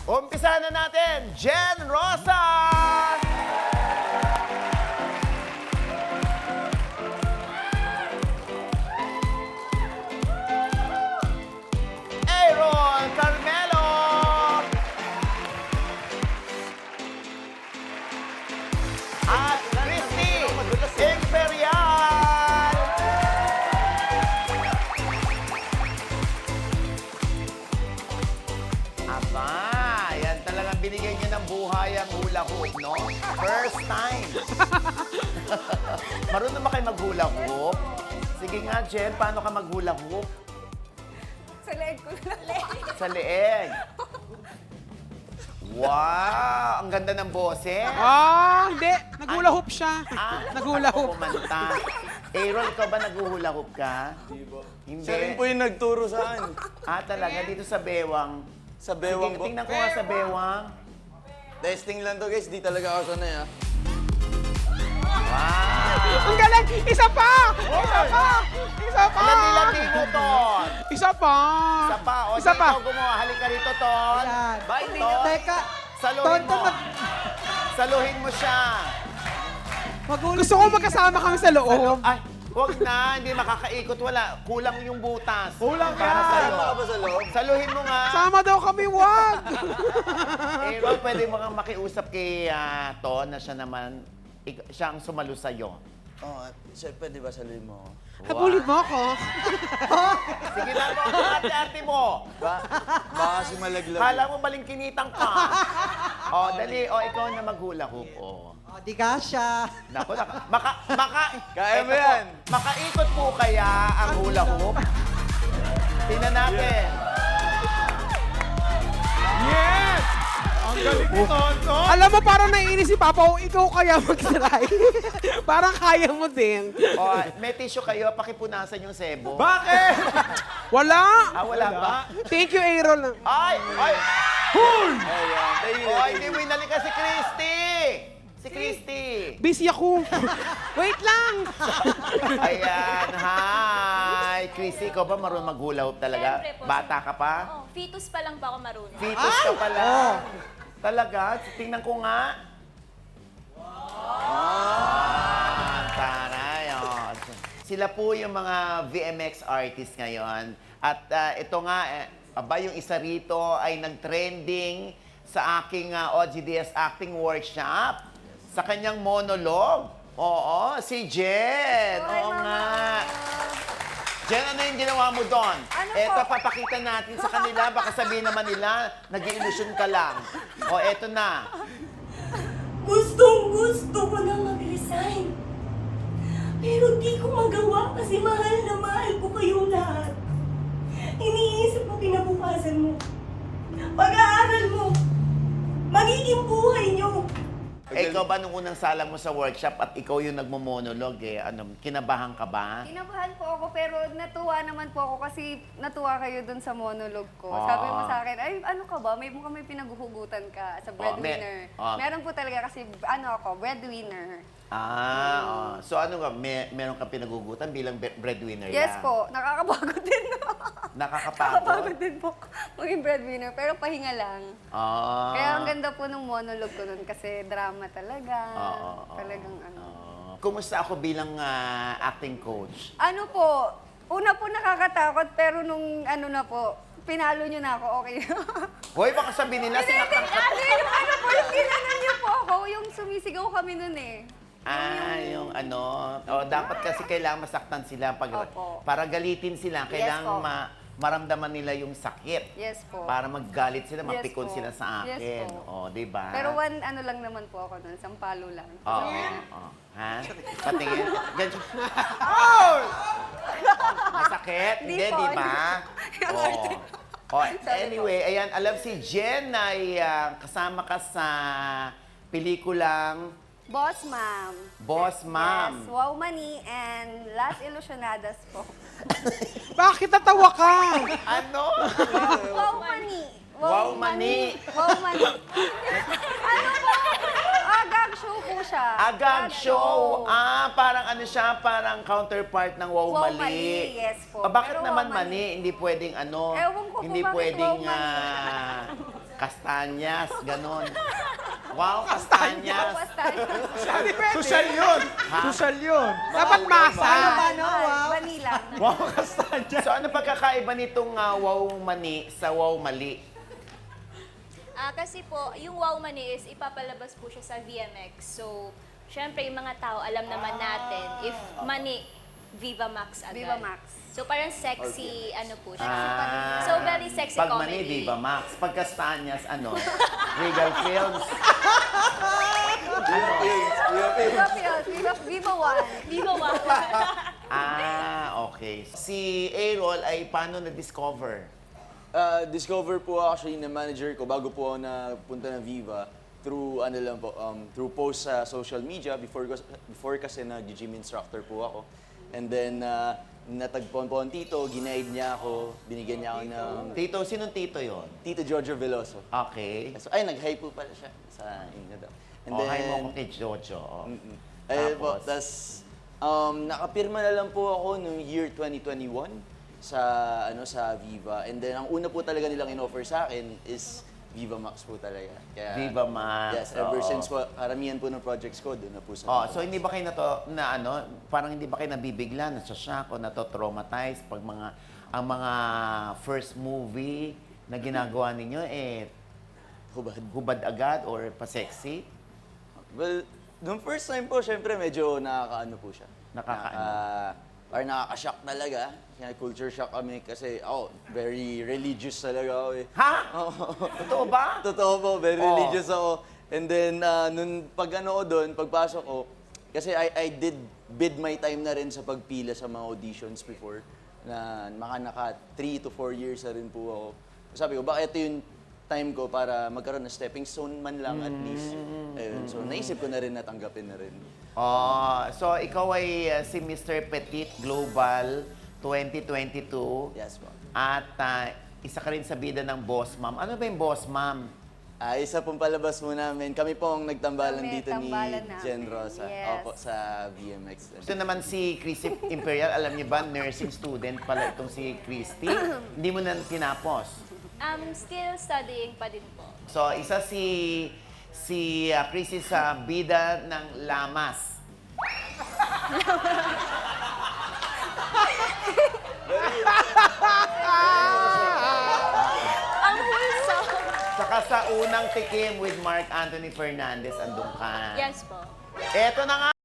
Umpisa na natin, Jen Rosa! Aaron Carmelo! At Christy Imperial! Aba, yan talagang binigay niyo ng buhay ang hula hoop, no? First time. Marunong ba kayo mag-hula hoop? Sige nga, Jen, paano ka mag-hula hoop? Sa leeg ko lang. Sa leeg. Wow! Ang ganda ng boses. Ah, hindi. Nag-hula hoop siya. Nag-hula ako hoop. kumanta. Aaron, ikaw ba nag-hula hoop ka? Hindi. Siya rin po yung nagturo sa akin. Talaga, dito sa Bewang. Sa bewang Sige, po. tingnan ko nga sa Bewang. Testing lang to guys, di talaga ako sanay ah. Wow! Ang galing! Isa pa! Isa pa! Isa pa! Landi-landi mo, Ton. Isa pa! Isa pa. O, Isa pa! ikaw gumawa. Halika rito, Ton. Yan. Bye, Ton. Teka, Saluhin Tonto, mo. Saluhin mo siya. magulat. Gusto ko magkasama kami sa loob. Ay, wag na. Hindi makakaikot. Wala. Kulang yung butas. Kulang para Sama sa'yo. ka ba sa loob? Saluhin mo nga. Sama daw kami, wag! Aaron, pwede mo kang makiusap kay Ton na siya naman, siya ang sumalo sa'yo. Oo, siya pwede ba saluhin mo ako? Habulin mo ako. Sige lang mo, ate-ate mo. Baka kasi malaglag. Kala mo balingkinitan ka. Dali. Ikaw na maghula hoop. Oh, di ka siya. Naku, Kaya mo eto po, yan. Makaikot po kaya ang hula hoop? Tingnan natin. Yes! Ang galing ni Tonto. Alam mo, parang naiinis si Papa, o ikaw kaya mag-try. Parang kaya mo din. May tissue kayo, pakipunasan yung sebo. Bakit? Wala. Wala ba? Thank you, Aaron. Ay! Ayan. Hindi mo inalika si Christy! Si Christy! Busy ako. Wait lang. Ayan, hi! Christy, ikaw ba marunong maghula hoop talaga? Siyempre po. Bata ka pa? Fetus pa lang pa ako marunong. Fetus ka pala. Talaga? Tingnan ko nga. Taray. Sila po yung mga VMX artists ngayon. At ito nga, yung isa rito ay nag-trending sa aking OGDS acting workshop. Sa kanyang monologue. Oo, si Jen. Oo nga. Jen, ano yung ginawa mo doon? Eto, papakita natin sa kanila. Baka sabihin naman nila, nag-i-illusion ka lang. Eto na. Gustong-gusto ko na mag-resign. Pero di ko magawa kasi mahal na mahal ko kayong lahat. Iniisip ko kinabukasan mo. Pag-aaral mo. Magiging buhay niyo. Ikaw ba nung unang sala mo sa workshop at ikaw yung nagmo-monologue kinabahan ka ba? Kinabahan po ako pero natuwa naman po ako kasi natuwa kayo dun sa monologue ko. Sabi mo sa akin, ay ano ka ba? May mukhang may pinaguhugutan ka sa breadwinner. Meron po talaga kasi ako, breadwinner. So ano nga, meron ka pinagugutan bilang breadwinner Yes lang? po, nakakapagod din. Nakakapagod Nakakapagod? din po maging breadwinner pero pahinga lang. Kaya ang ganda po nung monologue ko nun kasi drama talaga. Talagang Kumusta ako bilang acting coach? Ano po, una po nakakatakot pero nung na po, pinalo nyo na ako, okay. Hoy, baka sabihin nila, sinaktan ka. Yung po, yung ginanon nyo po ako, yung sumisigaw kami nun eh. Yung dapat kasi kailangan masaktan sila Opo. para galitin sila. Kailangan po. maramdaman nila yung sakit. Yes po. Para maggalit sila, Yes mapikon po. sila sa akin. Yes po. Di ba? Pero lang naman po ako nun, sampalo lang. Oo. Ha? Patingin. Ganyan. Masakit? Hindi Hindi, po. di ba? Anyway, ayan, alam si Jen ay kasama ka sa pelikulang Boss Ma'am. Boss Ma'am. Yes, Wow Mani and Las Ilusionadas po. Bakit natawa ka? Ano? Wow Mani. Wow Mani. Wow Mani. Ano po? Gag show po siya. Agag show. Parang ano siya, parang counterpart ng Wow, Wow Mali. Mali, yes po. Bakit Pero naman Wow Mali. Mani? Hindi pwedeng ano, Ewan ko po hindi bakit pwedeng Wow Mali. Kastanyas, ganon. Wow, kastanyas. Basta, Hindi pwede. Social yun. Social yun. Dapat masa. Paano? Wow. vanilla. Wow, kastanyas. So ano pagkakaiba nitong wow mani sa wow mali? Kasi po, yung Wow Mani is ipapalabas po siya sa VMX. So, syempre yung mga tao, alam naman natin, if mani, Viva Max agad. Viva Max. So, parang sexy, ano po siya. Ah. So, very sexy Pag comedy. mani, Viva Max. Pag kastanyas, ano? Regal Films. Viva Fields, Viva One. Viva Max. Okay. Si A-Roll ay paano na-discover? Discover po actually ng manager ko bago po ako napunta ng Viva through ano lang po, through post sa social media before kasi nag-gym instructor po ako. And then natagpuan po ang tito, ginaid niya ako, binigyan niya ako ng Tito, sinong tito yon? Tito Giorgio Veloso. Okay. So, ay, nag-hi po pala siya sa inyo daw. And Hi mo ko kay Jojo. Oh. Ayun po, Tapos? tas nakapirma na lang po ako noong year 2021 sa Viva. And then ang una po talaga nilang in-offer sa akin is Viva Max po talaga. Kaya, Viva Max, Yes, ever oo. since po, karamihan po ng projects ko doon na po sa Oh, Viva so Max. hindi ba kayo parang hindi ba kayo nabibigla, nasashock o nato-traumatize pag ang mga first movie na ginagawa ninyo Hubad. hubad agad or pa-sexy? Well, nung first time po, syempre medyo nakakaano po siya. Parang nakaka-shock talaga. Kaya culture shock kami kasi ako, very religious talaga ako eh. Ha? Totoo ba? Totoo po, very Oh. religious ako. And then, nun pag ano ko doon, pagpasok ko, kasi I did bid my time na rin sa pagpila sa mga auditions before, na naka 3 to 4 years na rin po ako. Sabi ko, baka ito yung time ko para magkaroon ng stepping stone man lang at least. Ayun, so naisip ko na rin na tanggapin na rin. So ikaw ay si Mr. Petit Global 2022. Yes po. At isa ka rin sa bida ng Boss Ma'am. Ano ba yung Boss Ma'am? Isa pong palabas mo namin. Kami po ang nagtambalan Kami, dito ni tambalan namin. Jen Rosa. Yes. Opo, sa VMX. Ito naman si Christy Imperial. Alam niyo ba, nursing student pala itong si Christy. Hindi mo na tinapos. Still studying pa din po. So, isa si Christy sa bida ng Lamas. Ang wholesome. Saka sa unang tikim with Mark Anthony Fernandez, andun ka. Yes po. Eto na nga.